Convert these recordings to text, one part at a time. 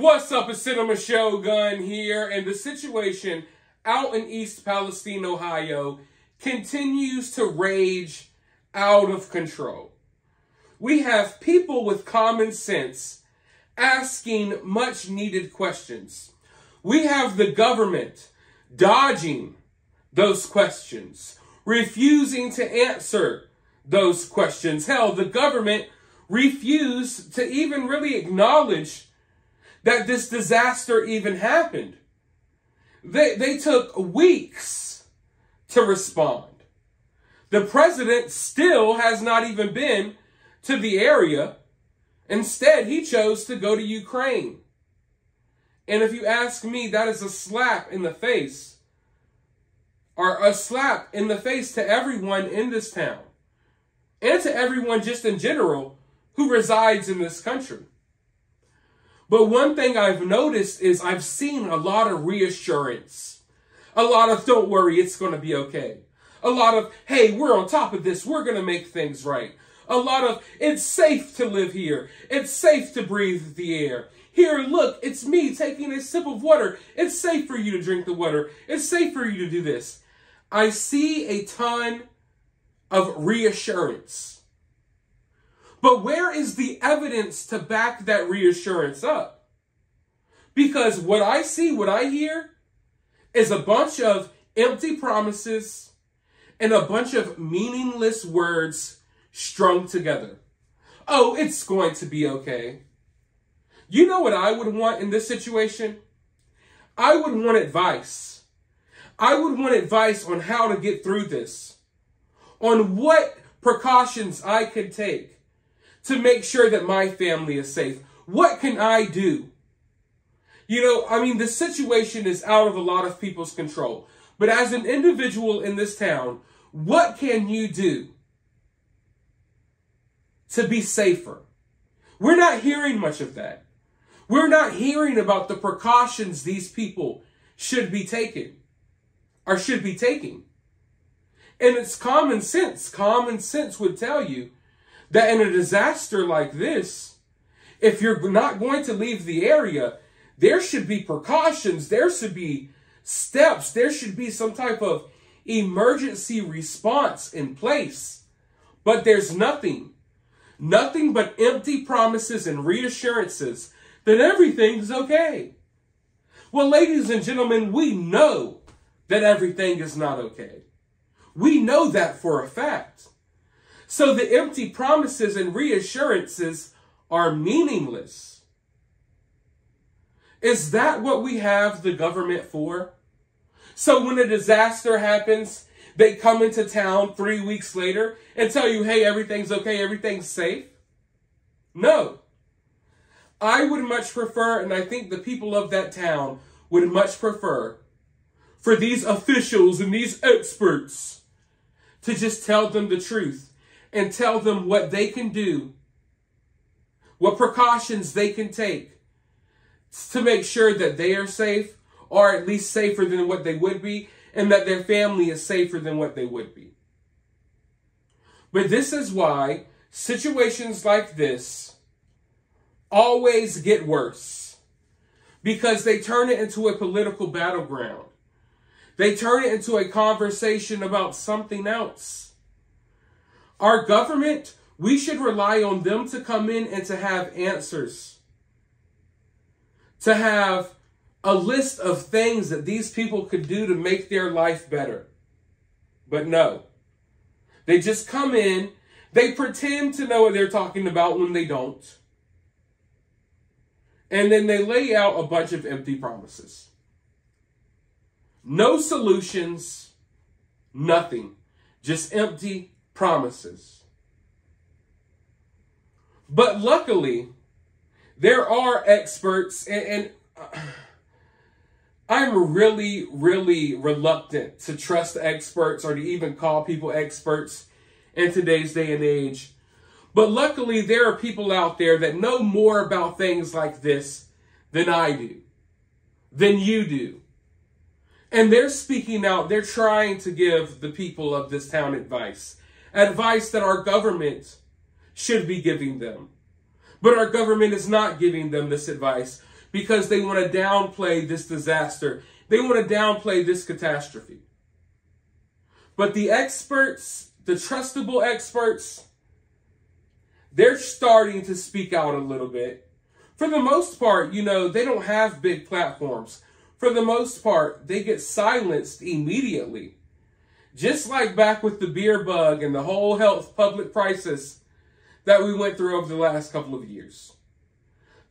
What's up, it's Cinema Shogun here, and the situation out in East Palestine, Ohio, continues to rage out of control. We have people with common sense asking much needed questions. We have the government dodging those questions, refusing to answer those questions. Hell, the government refused to even really acknowledge that this disaster even happened. They took weeks to respond. The president still has not even been to the area. Instead, he chose to go to Ukraine. And if you ask me, that is a slap in the face, or a slap in the face to everyone in this town, and to everyone just in general who resides in this country. But one thing I've noticed is I've seen a lot of reassurance. A lot of, don't worry, it's going to be okay. A lot of, hey, we're on top of this. We're going to make things right. A lot of, it's safe to live here. It's safe to breathe the air. Here, look, it's me taking a sip of water. It's safe for you to drink the water. It's safe for you to do this. I see a ton of reassurance. But where is the evidence to back that reassurance up? Because what I see, what I hear, is a bunch of empty promises and a bunch of meaningless words strung together. Oh, it's going to be okay. You know what I would want in this situation? I would want advice. I would want advice on how to get through this, on what precautions I could take to make sure that my family is safe. What can I do? You know, I mean, the situation is out of a lot of people's control. But as an individual in this town, what can you do to be safer? We're not hearing much of that. We're not hearing about the precautions these people should be taking, or should be taking. And it's common sense. Common sense would tell you that in a disaster like this, if you're not going to leave the area, there should be precautions, there should be steps, there should be some type of emergency response in place. But there's nothing. Nothing but empty promises and reassurances that everything's okay. Well, ladies and gentlemen, we know that everything is not okay. We know that for a fact. So the empty promises and reassurances are meaningless. Is that what we have the government for? So when a disaster happens, they come into town 3 weeks later and tell you, hey, everything's okay, everything's safe? No. I would much prefer, and I think the people of that town would much prefer, for these officials and these experts to just tell them the truth. And tell them what they can do, what precautions they can take to make sure that they are safe, or at least safer than what they would be, and that their family is safer than what they would be. But this is why situations like this always get worse, because they turn it into a political battleground. They turn it into a conversation about something else. Our government, we should rely on them to come in and to have answers. To have a list of things that these people could do to make their life better. But no. They just come in, they pretend to know what they're talking about when they don't. And then they lay out a bunch of empty promises. No solutions, nothing. Just empty promises. But luckily, there are experts, and I'm really, really reluctant to trust experts or to even call people experts in today's day and age. But luckily, there are people out there that know more about things like this than I do, than you do. And they're speaking out, they're trying to give the people of this town advice that our government should be giving them. But our government is not giving them this advice. because they want to downplay this disaster. They want to downplay this catastrophe. But the experts, the trustable experts, they're starting to speak out a little bit. For the most part, you know, they don't have big platforms. For the most part, they get silenced immediately. Just like back with the beer bug and the whole health public crisis that we went through over the last couple of years.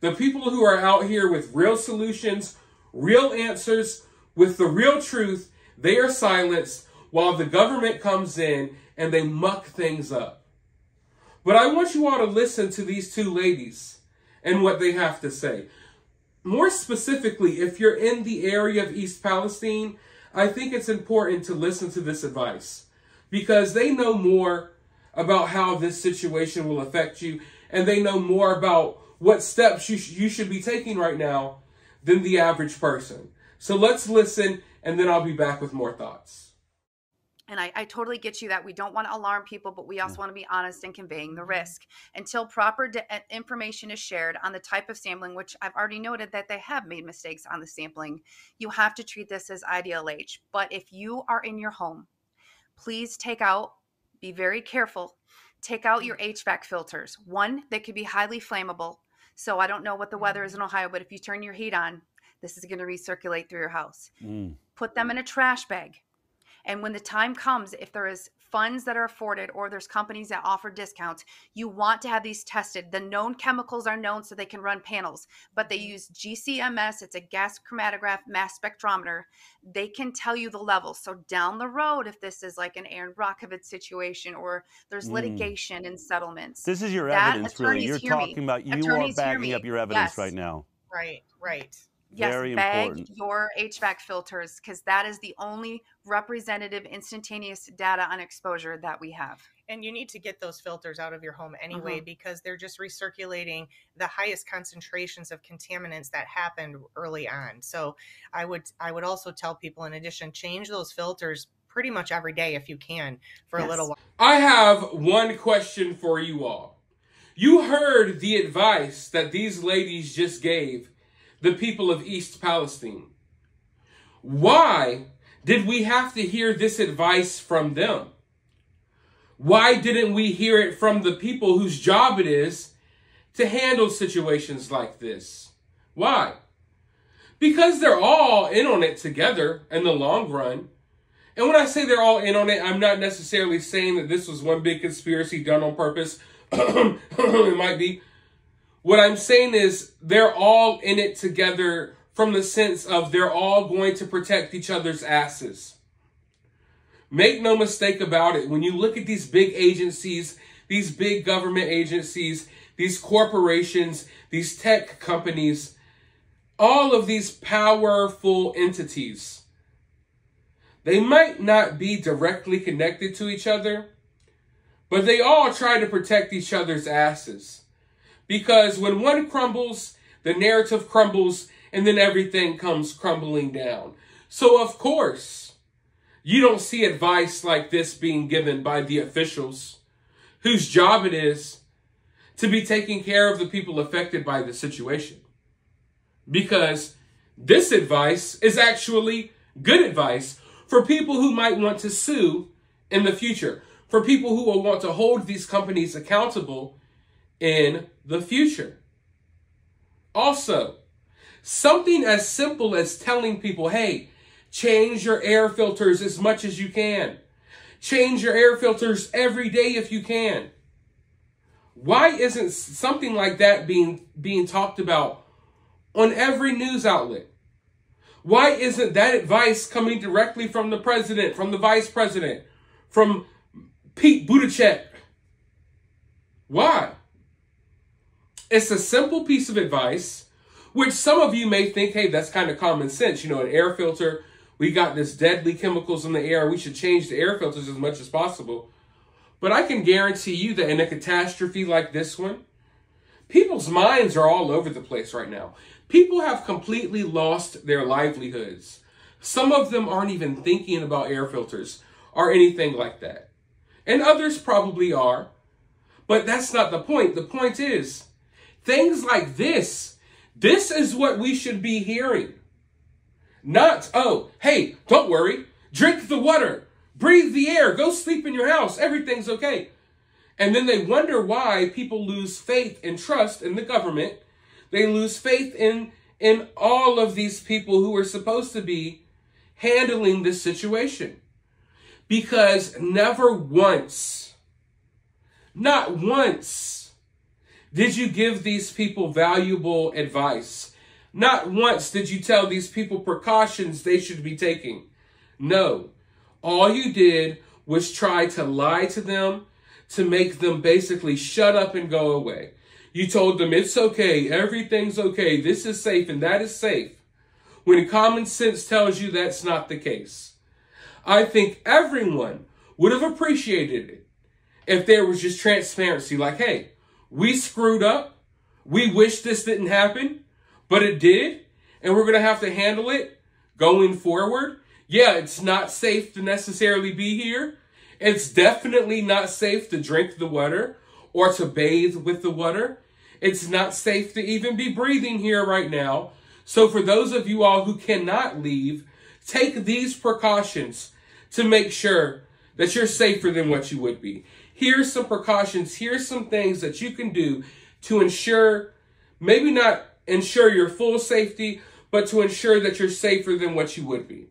The people who are out here with real solutions, real answers, with the real truth, they are silenced while the government comes in and they muck things up. But I want you all to listen to these two ladies and what they have to say. More specifically, if you're in the area of East Palestine, I think it's important to listen to this advice because they know more about how this situation will affect you, and they know more about what steps you should be taking right now than the average person. So let's listen, and then I'll be back with more thoughts. And I totally get you that we don't want to alarm people, but we also want to be honest in conveying the risk. Until proper information is shared on the type of sampling, which I've already noted that they have made mistakes on the sampling, you have to treat this as IDLH. But if you are in your home, please be very careful, take out your HVAC filters. One, they could be highly flammable. So I don't know what the weather is in Ohio, but if you turn your heat on, this is going to recirculate through your house. Put them in a trash bag. And when the time comes, if there is funds that are afforded or there's companies that offer discounts, you want to have these tested. The known chemicals are known so they can run panels, but they use GCMS. It's a gas chromatograph mass spectrometer. They can tell you the levels. So down the road, if this is like an Aaron Brockovich situation or there's litigation and settlements. This is your evidence, really. You're talking about, you are backing up your evidence right now. Right, right. Yes, bag your HVAC filters because that is the only representative instantaneous data on exposure that we have. And you need to get those filters out of your home anyway because they're just recirculating the highest concentrations of contaminants that happened early on. So I would also tell people, in addition, change those filters pretty much every day if you can for a little while. I have one question for you all. You heard the advice that these ladies just gave the people of East Palestine. Why did we have to hear this advice from them? Why didn't we hear it from the people whose job it is to handle situations like this? Why? Because they're all in on it together in the long run. And when I say they're all in on it, I'm not necessarily saying that this was one big conspiracy done on purpose. It might be. What I'm saying is they're all in it together from the sense of they're all going to protect each other's asses. Make no mistake about it. When you look at these big agencies, these big government agencies, these corporations, these tech companies, all of these powerful entities, they might not be directly connected to each other, but they all try to protect each other's asses. Because when one crumbles, the narrative crumbles, and then everything comes crumbling down. So, of course, you don't see advice like this being given by the officials whose job it is to be taking care of the people affected by the situation. Because this advice is actually good advice for people who might want to sue in the future, for people who will want to hold these companies accountable in the future. Also, something as simple as telling people, hey, change your air filters as much as you can. Change your air filters every day if you can. Why isn't something like that being talked about on every news outlet? Why isn't that advice coming directly from the president, from the vice president, from Pete Buttigieg? Why? It's a simple piece of advice, which some of you may think, hey, that's kind of common sense. You know, an air filter, we got this deadly chemicals in the air. We should change the air filters as much as possible. But I can guarantee you that in a catastrophe like this one, people's minds are all over the place right now. People have completely lost their livelihoods. Some of them aren't even thinking about air filters or anything like that. And others probably are. But that's not the point. The point is, things like this This is what we should be hearing. Not, oh, hey, don't worry. Drink the water. Breathe the air. Go sleep in your house. Everything's okay. And then they wonder why people lose faith and trust in the government. They lose faith in all of these people who are supposed to be handling this situation. Because never once, not once, did you give these people valuable advice. Not once did you tell these people precautions they should be taking. No. All you did was try to lie to them, to make them basically shut up and go away. You told them it's okay, everything's okay, this is safe and that is safe, when common sense tells you that's not the case. I think everyone would have appreciated it if there was just transparency, like, hey, we screwed up, we wish this didn't happen, but it did, and we're going to have to handle it going forward. Yeah, it's not safe to necessarily be here. It's definitely not safe to drink the water or to bathe with the water. It's not safe to even be breathing here right now. So for those of you all who cannot leave, take these precautions to make sure that you're safer than what you would be. Here's some precautions. Here's some things that you can do to ensure, maybe not ensure your full safety, but to ensure that you're safer than what you would be.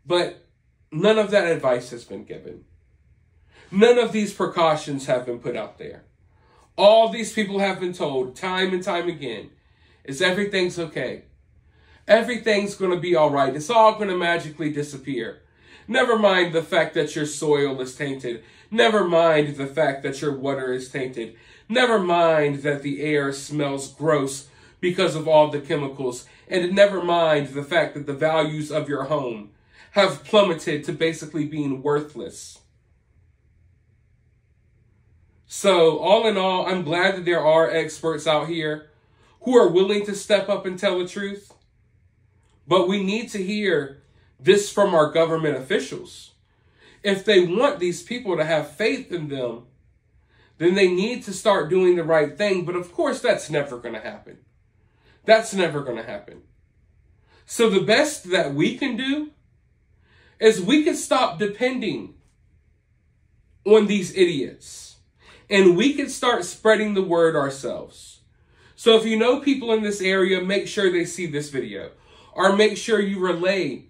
But none of that advice has been given. None of these precautions have been put out there. All these people have been told time and time again is everything's okay. Everything's going to be all right. It's all going to magically disappear. Never mind the fact that your soil is tainted. Never mind the fact that your water is tainted. Never mind that the air smells gross because of all the chemicals. And never mind the fact that the values of your home have plummeted to basically being worthless. So all in all, I'm glad that there are experts out here who are willing to step up and tell the truth. But we need to hear this from our government officials. If they want these people to have faith in them, then they need to start doing the right thing. But of course, that's never going to happen. That's never going to happen. So the best that we can do is we can stop depending on these idiots. And we can start spreading the word ourselves. So if you know people in this area, make sure they see this video. Or make sure you relay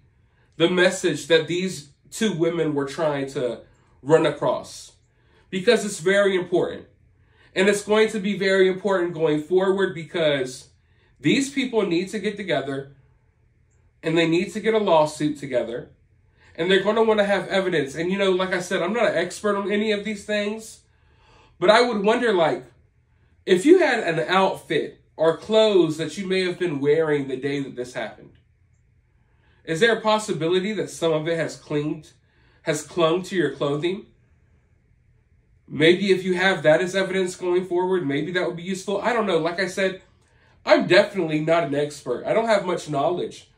the message that these two women were trying to run across. Because it's very important. And it's going to be very important going forward because these people need to get together and they need to get a lawsuit together. And they're going to want to have evidence. And, you know, like I said, I'm not an expert on any of these things. But I would wonder, like, if you had an outfit or clothes that you may have been wearing the day that this happened, is there a possibility that some of it has clung to your clothing? Maybe if you have that as evidence going forward, maybe that would be useful. I don't know. Like I said, I'm definitely not an expert. I don't have much knowledge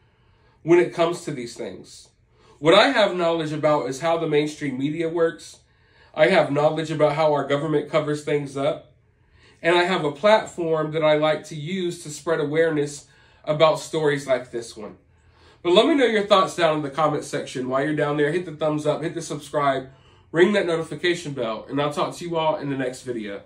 when it comes to these things. What I have knowledge about is how the mainstream media works. I have knowledge about how our government covers things up. And I have a platform that I like to use to spread awareness about stories like this one. But let me know your thoughts down in the comment section. While you're down there, hit the thumbs up, hit the subscribe, ring that notification bell, and I'll talk to you all in the next video.